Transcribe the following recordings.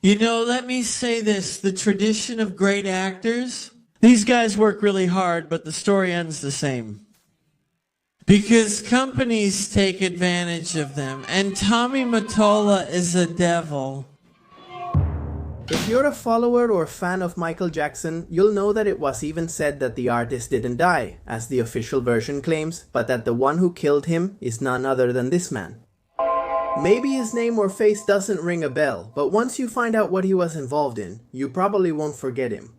Let me say this, the tradition of great actors, these guys work really hard, but the story ends the same. Because companies take advantage of them, and Tommy Mottola is a devil. If you're a follower or fan of Michael Jackson, you'll know that it was even said that the artist didn't die, as the official version claims, but that the one who killed him is none other than this man. Maybe his name or face doesn't ring a bell, but once you find out what he was involved in, you probably won't forget him.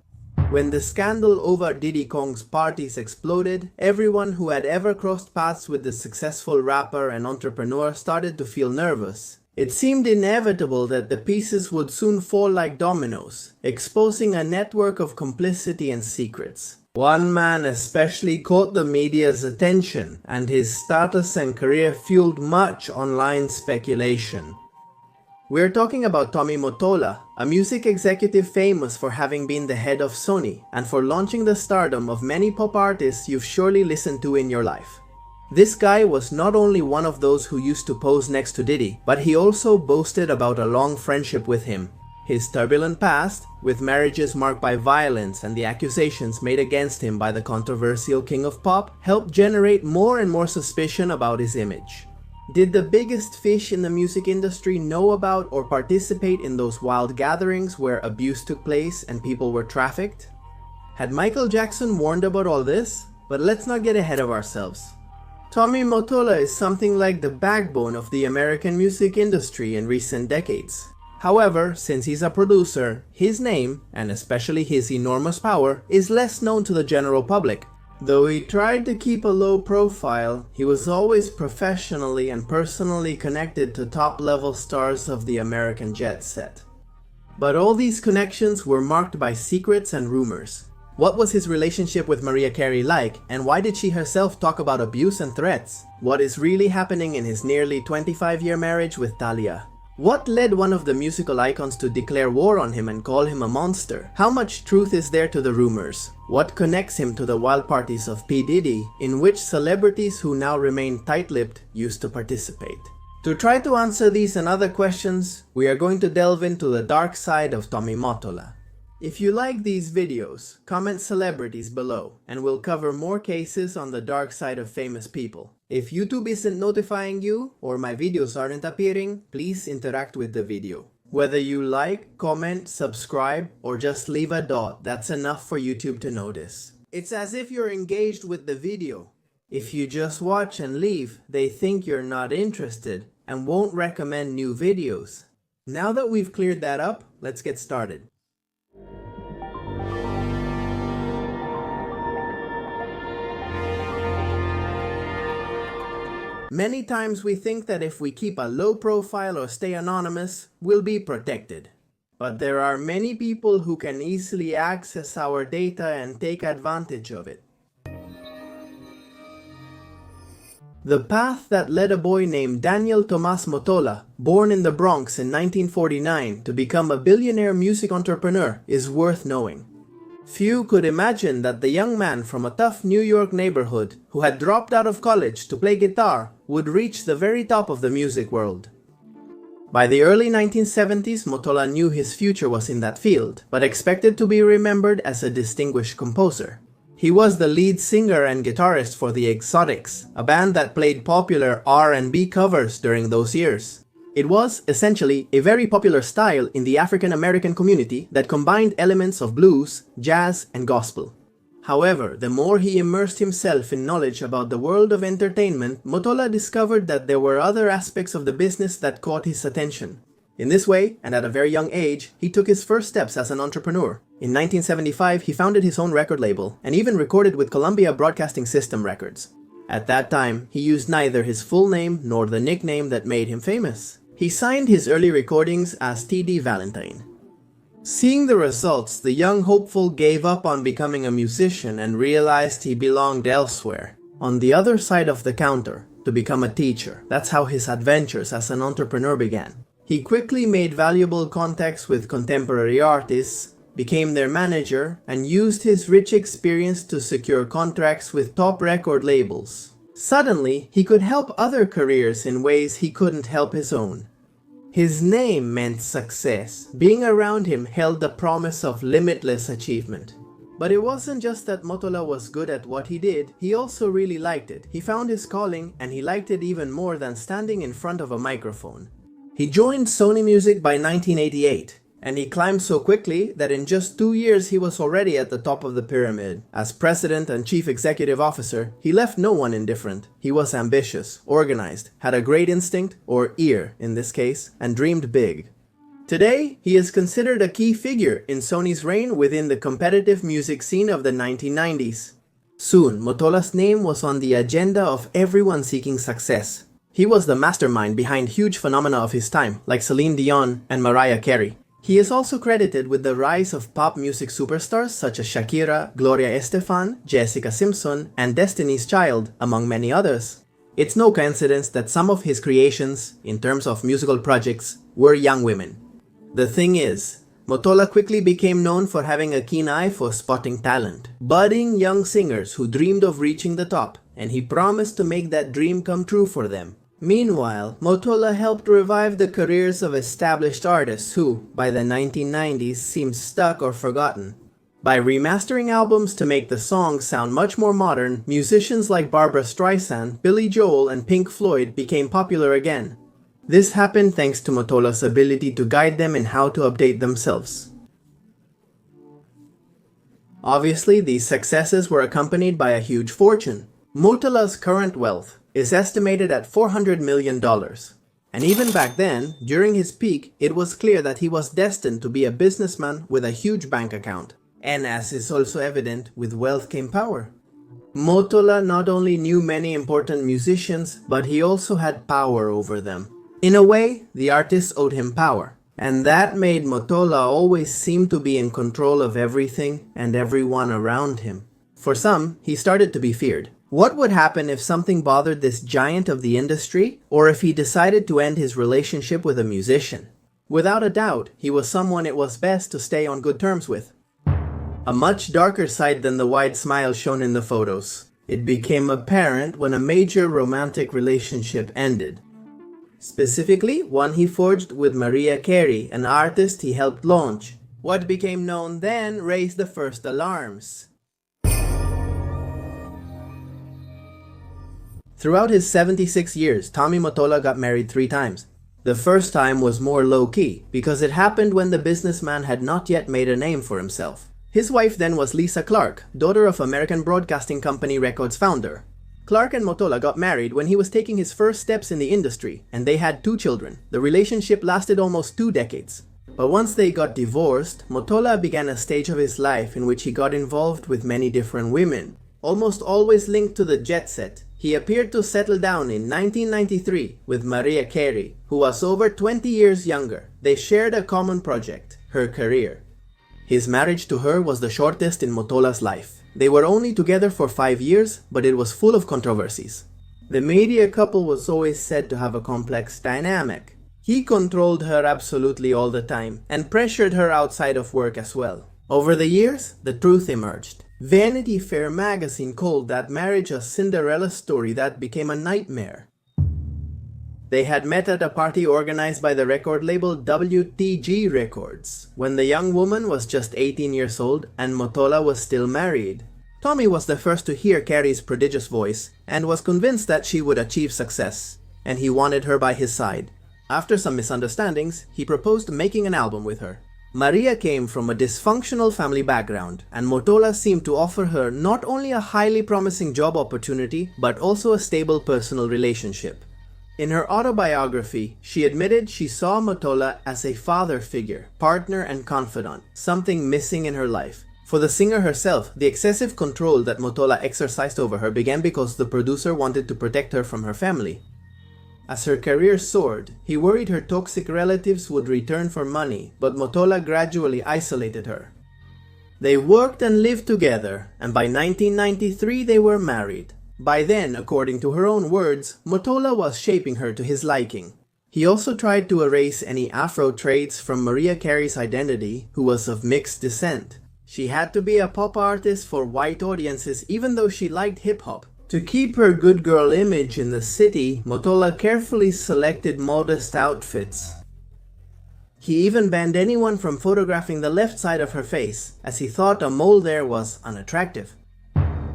When the scandal over Diddy Kong's parties exploded, everyone who had ever crossed paths with the successful rapper and entrepreneur started to feel nervous. It seemed inevitable that the pieces would soon fall like dominoes, exposing a network of complicity and secrets. One man especially caught the media's attention, and his status and career fueled much online speculation. We're talking about Tommy Mottola, a music executive famous for having been the head of Sony and for launching the stardom of many pop artists you've surely listened to in your life. This guy was not only one of those who used to pose next to Diddy, but he also boasted about a long friendship with him. His turbulent past, with marriages marked by violence and the accusations made against him by the controversial king of pop, helped generate more and more suspicion about his image. Did the biggest fish in the music industry know about or participate in those wild gatherings where abuse took place and people were trafficked? Had Michael Jackson warned about all this? But let's not get ahead of ourselves. Tommy Mottola is something like the backbone of the American music industry in recent decades. However, since he's a producer, his name, and especially his enormous power, is less known to the general public. Though he tried to keep a low profile, he was always professionally and personally connected to top-level stars of the American jet set. But all these connections were marked by secrets and rumors. What was his relationship with Mariah Carey like, and why did she herself talk about abuse and threats? What is really happening in his nearly 25-year marriage with Thalía? What led one of the musical icons to declare war on him and call him a monster? How much truth is there to the rumors? What connects him to the wild parties of P. Diddy, in which celebrities who now remain tight-lipped used to participate? To try to answer these and other questions, we are going to delve into the dark side of Tommy Mottola. If you like these videos, comment celebrities below, and we'll cover more cases on the dark side of famous people. If YouTube isn't notifying you, or my videos aren't appearing, please interact with the video. Whether you like, comment, subscribe, or just leave a dot, that's enough for YouTube to notice. It's as if you're engaged with the video. If you just watch and leave, they think you're not interested, and won't recommend new videos. Now that we've cleared that up, let's get started. Many times we think that if we keep a low profile or stay anonymous, we'll be protected. But there are many people who can easily access our data and take advantage of it. The path that led a boy named Daniel Tomas Mottola, born in the Bronx in 1949, to become a billionaire music entrepreneur is worth knowing. Few could imagine that the young man from a tough New York neighborhood who had dropped out of college to play guitar would reach the very top of the music world. By the early 1970s, Mottola knew his future was in that field, but expected to be remembered as a distinguished composer. He was the lead singer and guitarist for the Exotics, a band that played popular R&B covers during those years. It was, essentially, a very popular style in the African American community that combined elements of blues, jazz, and gospel. However, the more he immersed himself in knowledge about the world of entertainment, Mottola discovered that there were other aspects of the business that caught his attention. In this way, and at a very young age, he took his first steps as an entrepreneur. In 1975, he founded his own record label, and even recorded with Columbia Broadcasting System Records. At that time, he used neither his full name nor the nickname that made him famous. He signed his early recordings as T.D. Valentine. Seeing the results, the young hopeful gave up on becoming a musician and realized he belonged elsewhere, on the other side of the counter, to become a teacher. That's how his adventures as an entrepreneur began. He quickly made valuable contacts with contemporary artists, became their manager, and used his rich experience to secure contracts with top record labels. Suddenly, he could help other careers in ways he couldn't help his own. His name meant success. Being around him held the promise of limitless achievement. But it wasn't just that Mottola was good at what he did, he also really liked it. He found his calling, and he liked it even more than standing in front of a microphone. He joined Sony Music by 1988, and he climbed so quickly that in just 2 years he was already at the top of the pyramid. As president and chief executive officer, he left no one indifferent. He was ambitious, organized, had a great instinct, or ear in this case, and dreamed big. Today, he is considered a key figure in Sony's reign within the competitive music scene of the 1990s. Soon, Mottola's name was on the agenda of everyone seeking success. He was the mastermind behind huge phenomena of his time, like Celine Dion and Mariah Carey. He is also credited with the rise of pop music superstars such as Shakira, Gloria Estefan, Jessica Simpson, and Destiny's Child, among many others. It's no coincidence that some of his creations, in terms of musical projects, were young women. The thing is, Mottola quickly became known for having a keen eye for spotting talent, budding young singers who dreamed of reaching the top, and he promised to make that dream come true for them. Meanwhile, Mottola helped revive the careers of established artists who, by the 1990s, seemed stuck or forgotten. By remastering albums to make the songs sound much more modern, musicians like Barbra Streisand, Billy Joel, and Pink Floyd became popular again. This happened thanks to Mottola's ability to guide them in how to update themselves. Obviously, these successes were accompanied by a huge fortune. Mottola's current wealth is estimated at $400 million. And even back then, during his peak, it was clear that he was destined to be a businessman with a huge bank account. And as is also evident, with wealth came power. Mottola not only knew many important musicians, but he also had power over them. In a way, the artists owed him power, and that made Mottola always seem to be in control of everything and everyone around him. For some, he started to be feared. What would happen if something bothered this giant of the industry, or if he decided to end his relationship with a musician? Without a doubt, he was someone it was best to stay on good terms with. A much darker side than the wide smile shown in the photos. It became apparent when a major romantic relationship ended. Specifically, one he forged with Mariah Carey, an artist he helped launch. What became known then raised the first alarms. Throughout his 76 years, Tommy Mottola got married 3 times. The first time was more low-key, because it happened when the businessman had not yet made a name for himself. His wife then was Lisa Clark, daughter of American Broadcasting Company Records founder. Clark and Mottola got married when he was taking his first steps in the industry, and they had 2 children. The relationship lasted almost 2 decades. But once they got divorced, Mottola began a stage of his life in which he got involved with many different women, almost always linked to the jet set. He appeared to settle down in 1993 with Mariah Carey, who was over 20 years younger. They shared a common project, her career. His marriage to her was the shortest in Mottola's life. They were only together for 5 years, but it was full of controversies. The media couple was always said to have a complex dynamic. He controlled her absolutely all the time, and pressured her outside of work as well. Over the years, the truth emerged. Vanity Fair magazine called that marriage a Cinderella story that became a nightmare. They had met at a party organized by the record label WTG Records, when the young woman was just 18 years old and Mottola was still married. Tommy was the first to hear Carey's prodigious voice and was convinced that she would achieve success, and he wanted her by his side. After some misunderstandings, he proposed making an album with her. Maria came from a dysfunctional family background, and Mottola seemed to offer her not only a highly promising job opportunity, but also a stable personal relationship. In her autobiography, she admitted she saw Mottola as a father figure, partner and confidant, something missing in her life. For the singer herself, the excessive control that Mottola exercised over her began because the producer wanted to protect her from her family. As her career soared, he worried her toxic relatives would return for money, but Mottola gradually isolated her. They worked and lived together, and by 1993 they were married. By then, according to her own words, Mottola was shaping her to his liking. He also tried to erase any Afro traits from Mariah Carey's identity, who was of mixed descent. She had to be a pop artist for white audiences even though she liked hip-hop. To keep her good girl image in the city, Mottola carefully selected modest outfits. He even banned anyone from photographing the left side of her face, as he thought a mole there was unattractive.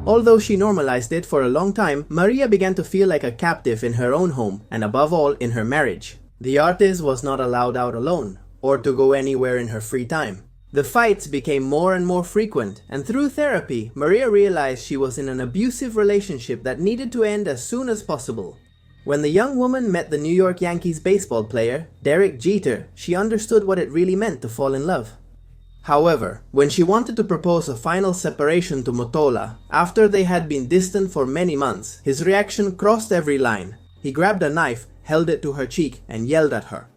Although she normalized it for a long time, Maria began to feel like a captive in her own home, and above all in her marriage. The artist was not allowed out alone, or to go anywhere in her free time. The fights became more and more frequent, and through therapy, Maria realized she was in an abusive relationship that needed to end as soon as possible. When the young woman met the New York Yankees baseball player, Derek Jeter, she understood what it really meant to fall in love. However, when she wanted to propose a final separation to Mottola, after they had been distant for many months, his reaction crossed every line. He grabbed a knife, held it to her cheek, and yelled at her.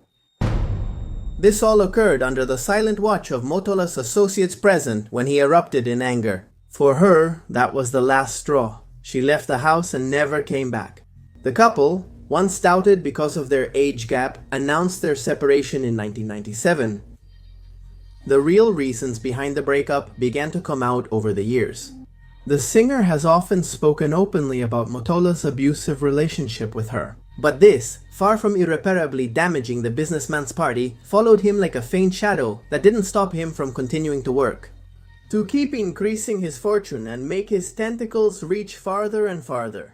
This all occurred under the silent watch of Mottola's associates present when he erupted in anger. For her, that was the last straw. She left the house and never came back. The couple, once doubted because of their age gap, announced their separation in 1997. The real reasons behind the breakup began to come out over the years. The singer has often spoken openly about Mottola's abusive relationship with her. But this, far from irreparably damaging the businessman's party, followed him like a faint shadow that didn't stop him from continuing to work. To keep increasing his fortune and make his tentacles reach farther and farther.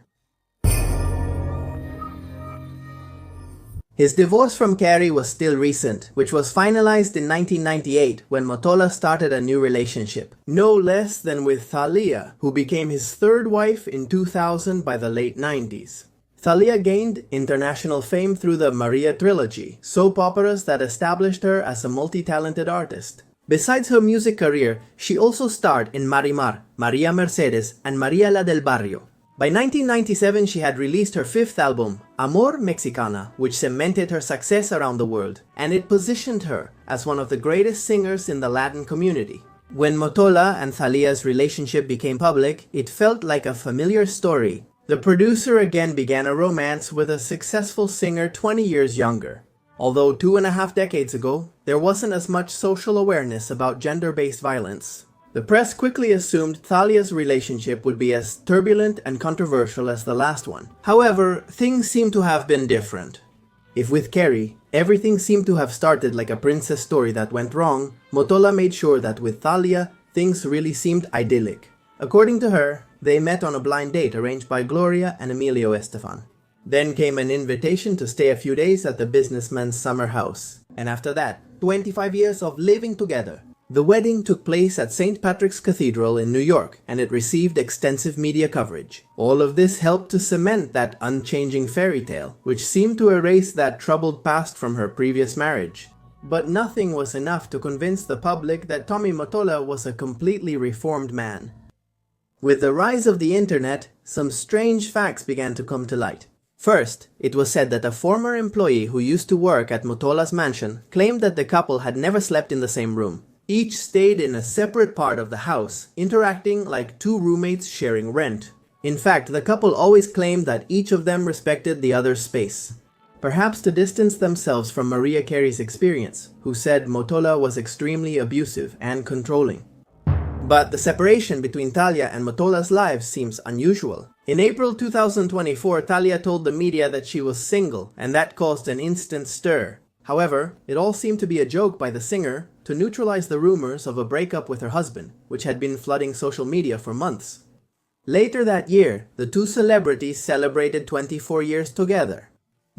His divorce from Carrie was still recent, which was finalized in 1998 when Mottola started a new relationship. No less than with Thalía, who became his third wife in 2000 by the late 90s. Thalía gained international fame through the Maria trilogy, soap operas that established her as a multi-talented artist. Besides her music career, she also starred in Marimar, María Mercedes, and María la del Barrio. By 1997, she had released her fifth album, Amor Mexicana, which cemented her success around the world, and it positioned her as one of the greatest singers in the Latin community. When Mottola and Thalía's relationship became public, it felt like a familiar story. The producer again began a romance with a successful singer 20 years younger. Although 2.5 decades ago, there wasn't as much social awareness about gender-based violence. The press quickly assumed Thalía's relationship would be as turbulent and controversial as the last one. However, things seem to have been different. If with Carrie, everything seemed to have started like a princess story that went wrong, Mottola made sure that with Thalía, things really seemed idyllic. According to her, they met on a blind date arranged by Gloria and Emilio Estefan. Then came an invitation to stay a few days at the businessman's summer house. And after that, 25 years of living together. The wedding took place at St. Patrick's Cathedral in New York, and it received extensive media coverage. All of this helped to cement that unchanging fairy tale, which seemed to erase that troubled past from her previous marriage. But nothing was enough to convince the public that Tommy Mottola was a completely reformed man. With the rise of the internet, some strange facts began to come to light. First, it was said that a former employee who used to work at Mottola's mansion claimed that the couple had never slept in the same room. Each stayed in a separate part of the house, interacting like two roommates sharing rent. In fact, the couple always claimed that each of them respected the other's space. Perhaps to distance themselves from Mariah Carey's experience, who said Mottola was extremely abusive and controlling. But the separation between Thalía and Mottola's lives seems unusual. In April 2024, Thalía told the media that she was single, and that caused an instant stir. However, it all seemed to be a joke by the singer to neutralize the rumors of a breakup with her husband, which had been flooding social media for months. Later that year, the two celebrities celebrated 24 years together.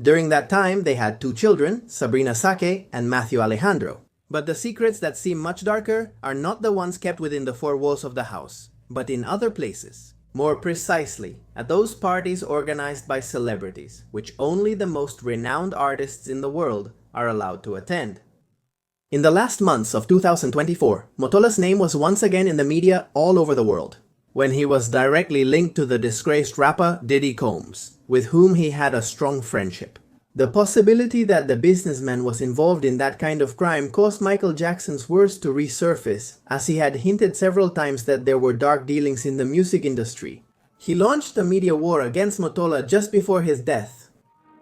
During that time, they had 2 children, Sabrina Sake and Matthew Alejandro. But the secrets that seem much darker are not the ones kept within the 4 walls of the house, but in other places. More precisely, at those parties organized by celebrities, which only the most renowned artists in the world are allowed to attend. In the last months of 2024, Mottola's name was once again in the media all over the world, when he was directly linked to the disgraced rapper Diddy, with whom he had a strong friendship. The possibility that the businessman was involved in that kind of crime caused Michael Jackson's words to resurface, as he had hinted several times that there were dark dealings in the music industry. He launched a media war against Mottola just before his death.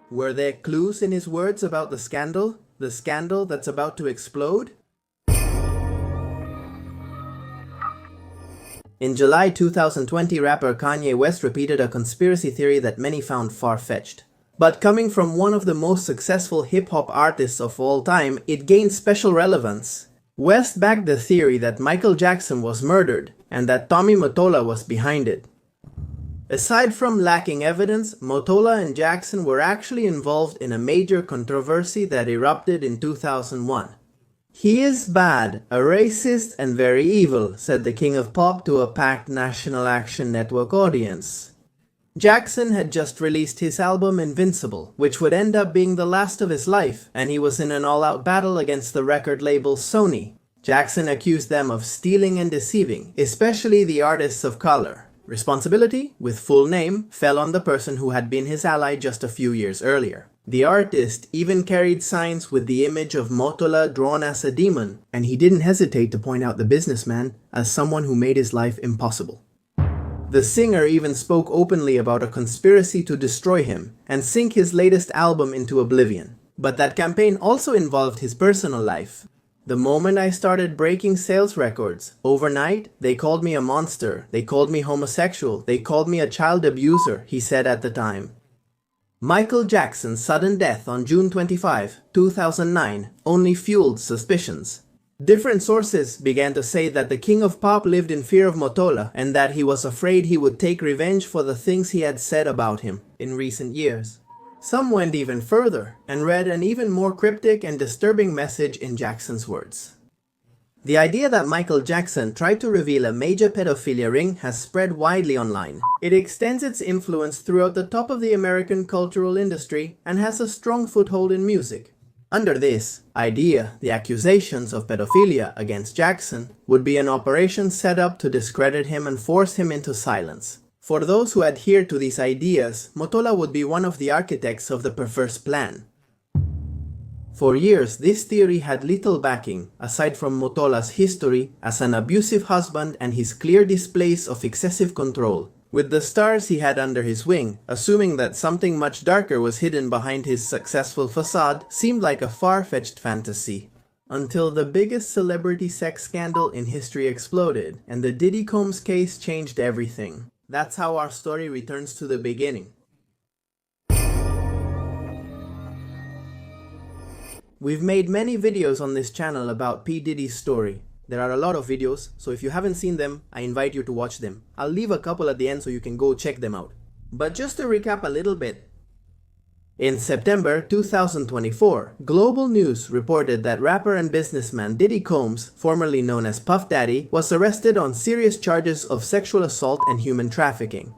Were there clues in his words about the scandal that's about to explode? In July 2020, rapper Kanye West repeated a conspiracy theory that many found far-fetched. But coming from one of the most successful hip-hop artists of all time, it gained special relevance. West backed the theory that Michael Jackson was murdered and that Tommy Mottola was behind it. Aside from lacking evidence, Mottola and Jackson were actually involved in a major controversy that erupted in 2001. "He is bad, a racist, and very evil," said the king of pop to a packed National Action Network audience. Jackson had just released his album Invincible, which would end up being the last of his life, and he was in an all-out battle against the record label Sony. Jackson accused them of stealing and deceiving, especially the artists of color. Responsibility, with full name, fell on the person who had been his ally just a few years earlier. The artist even carried signs with the image of Mottola drawn as a demon, and he didn't hesitate to point out the businessman as someone who made his life impossible. The singer even spoke openly about a conspiracy to destroy him and sink his latest album into oblivion. But that campaign also involved his personal life. "The moment I started breaking sales records, overnight, they called me a monster, they called me homosexual, they called me a child abuser," he said at the time. Michael Jackson's sudden death on June 25, 2009 only fueled suspicions. Different sources began to say that the king of pop lived in fear of Mottola and that he was afraid he would take revenge for the things he had said about him in recent years. Some went even further and read an even more cryptic and disturbing message in Jackson's words. The idea that Michael Jackson tried to reveal a major pedophilia ring has spread widely online. It extends its influence throughout the top of the American cultural industry and has a strong foothold in music. Under this idea, the accusations of pedophilia against Jackson would be an operation set up to discredit him and force him into silence. For those who adhere to these ideas, Mottola would be one of the architects of the perverse plan. For years, this theory had little backing, aside from Mottola's history as an abusive husband and his clear displays of excessive control. With the stars he had under his wing, assuming that something much darker was hidden behind his successful facade seemed like a far-fetched fantasy. Until the biggest celebrity sex scandal in history exploded, and the Diddy Combs case changed everything. That's how our story returns to the beginning. We've made many videos on this channel about P. Diddy's story. There are a lot of videos, so if you haven't seen them, I invite you to watch them. I'll leave a couple at the end so you can go check them out. But just to recap a little bit. In September 2024, Global News reported that rapper and businessman Diddy Combs, formerly known as Puff Daddy, was arrested on serious charges of sexual assault and human trafficking.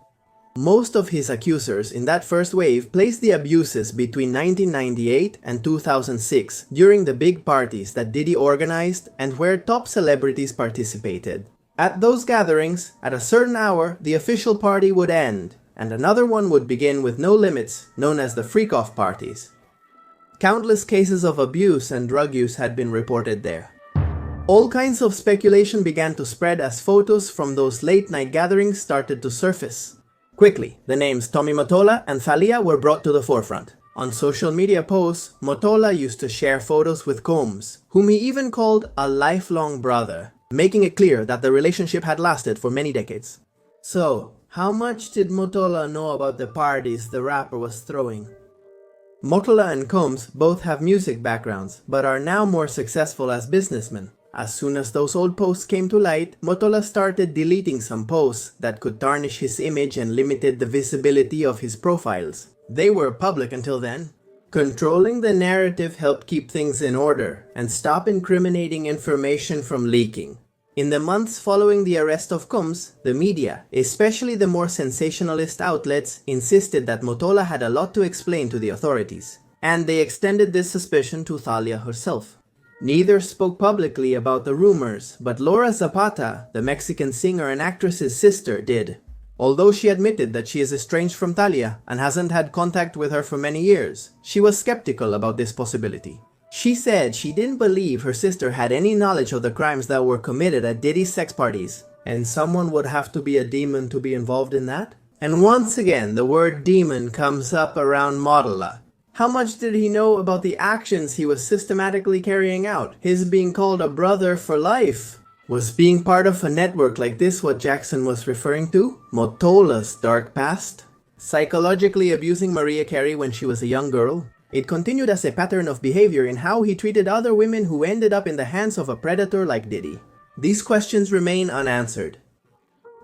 Most of his accusers in that first wave placed the abuses between 1998 and 2006 during the big parties that Diddy organized and where top celebrities participated. At those gatherings, at a certain hour, the official party would end, and another one would begin with no limits, known as the freak-off parties. Countless cases of abuse and drug use had been reported there. All kinds of speculation began to spread as photos from those late-night gatherings started to surface. Quickly, the names Tommy Mottola and Thalía were brought to the forefront. On social media posts, Mottola used to share photos with Combs, whom he even called a lifelong brother, making it clear that the relationship had lasted for many decades. So, how much did Mottola know about the parties the rapper was throwing? Mottola and Combs both have music backgrounds, but are now more successful as businessmen. As soon as those old posts came to light, Mottola started deleting some posts that could tarnish his image and limited the visibility of his profiles. They were public until then. Controlling the narrative helped keep things in order and stop incriminating information from leaking. In the months following the arrest of Combs, the media, especially the more sensationalist outlets, insisted that Mottola had a lot to explain to the authorities, and they extended this suspicion to Thalía herself. Neither spoke publicly about the rumors, but Laura Zapata, the Mexican singer and actress's sister, did. Although she admitted that she is estranged from Thalía and hasn't had contact with her for many years, she was skeptical about this possibility. She said she didn't believe her sister had any knowledge of the crimes that were committed at Diddy's sex parties, and someone would have to be a demon to be involved in that. And once again, the word demon comes up around Mottola. How much did he know about the actions he was systematically carrying out? His being called a brother for life. Was being part of a network like this what Jackson was referring to? Mottola's dark past? psychologically abusing Maria Carey when she was a young girl. It continued as a pattern of behavior in how he treated other women who ended up in the hands of a predator like Diddy. These questions remain unanswered.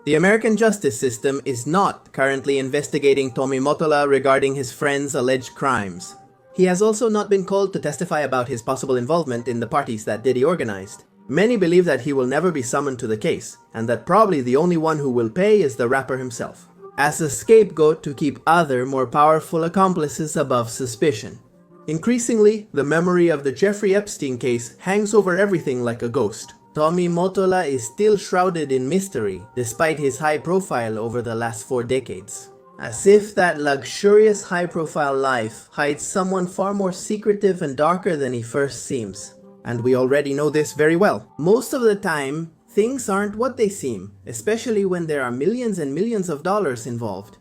The American justice system is not currently investigating Tommy Mottola regarding his friend's alleged crimes. He has also not been called to testify about his possible involvement in the parties that Diddy organized. Many believe that he will never be summoned to the case, and that probably the only one who will pay is the rapper himself, as a scapegoat to keep other, more powerful accomplices above suspicion. Increasingly, the memory of the Jeffrey Epstein case hangs over everything like a ghost. Tommy Mottola is still shrouded in mystery, despite his high profile over the last 4 decades. As if that luxurious high-profile life hides someone far more secretive and darker than he first seems. And we already know this very well. Most of the time, things aren't what they seem, especially when there are millions and millions of dollars involved.